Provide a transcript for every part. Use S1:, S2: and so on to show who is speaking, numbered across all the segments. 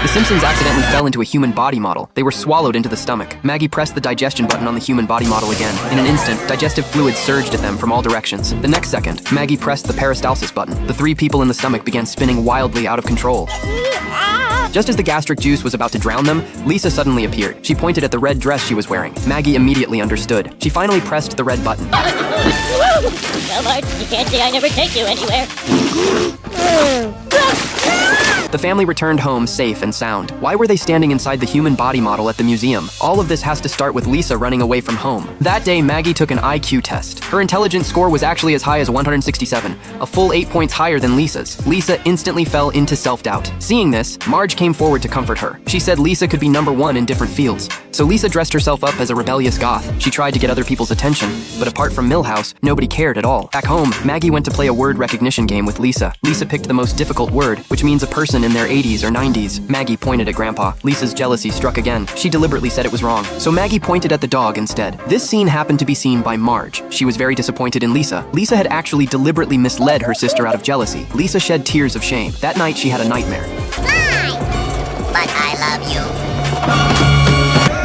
S1: The Simpsons accidentally fell into a human body model. They were swallowed into the stomach. Maggie pressed the digestion button on the human body model again. In an instant, digestive fluid surged at them from all directions. The next second, Maggie pressed the peristalsis button. The three people in the stomach began spinning wildly out of control. Just as the gastric juice was about to drown them, Lisa suddenly appeared. She pointed at the red dress she was wearing. Maggie immediately understood. She finally pressed the red button.
S2: Come on, you can't say I never take you anywhere.
S1: The family returned home safe and sound. Why were they standing inside the human body model at the museum? All of this has to start with Lisa running away from home. That day, Maggie took an IQ test. Her intelligence score was actually as high as 167, a full 8 points higher than Lisa's. Lisa instantly fell into self-doubt. Seeing this, Marge came forward to comfort her. She said Lisa could be #1 in different fields. So Lisa dressed herself up as a rebellious goth. She tried to get other people's attention, but apart from Millhouse, nobody cared at all. Back home, Maggie went to play a word recognition game with Lisa. Lisa picked the most difficult word, which means a person in their 80s or 90s. Maggie pointed at Grandpa. Lisa's jealousy struck again. She deliberately said it was wrong. So Maggie pointed at the dog instead. This scene happened to be seen by Marge. She was very disappointed in Lisa. Lisa had actually deliberately misled her sister out of jealousy. Lisa shed tears of shame. That night, she had a nightmare.
S2: Fine, but I love you.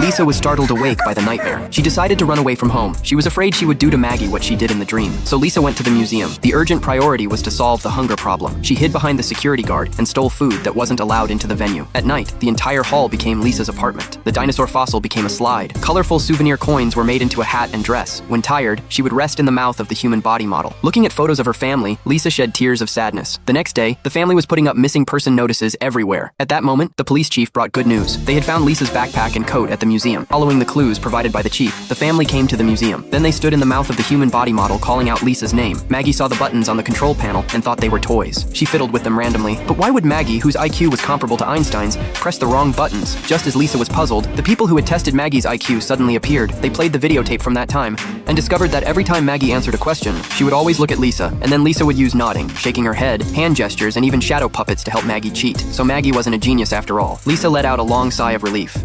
S1: Lisa was startled awake by the nightmare. She decided to run away from home. She was afraid she would do to Maggie what she did in the dream. So Lisa went to the museum. The urgent priority was to solve the hunger problem. She hid behind the security guard and stole food that wasn't allowed into the venue. At night, the entire hall became Lisa's apartment. The dinosaur fossil became a slide. Colorful souvenir coins were made into a hat and dress. When tired, she would rest in the mouth of the human body model. Looking at photos of her family, Lisa shed tears of sadness. The next day, the family was putting up missing person notices everywhere. At that moment, the police chief brought good news. They had found Lisa's backpack and coat at the museum. Following the clues provided by the chief, the family came to the museum. Then they stood in the mouth of the human body model calling out Lisa's name. Maggie saw the buttons on the control panel and thought they were toys. She fiddled with them randomly. But why would Maggie, whose IQ was comparable to Einstein's, press the wrong buttons? Just as Lisa was puzzled, the people who had tested Maggie's IQ suddenly appeared. They played the videotape from that time and discovered that every time Maggie answered a question, she would always look at Lisa, and then Lisa would use nodding, shaking her head, hand gestures, and even shadow puppets to help Maggie cheat. So Maggie wasn't a genius after all. Lisa let out a long sigh of relief.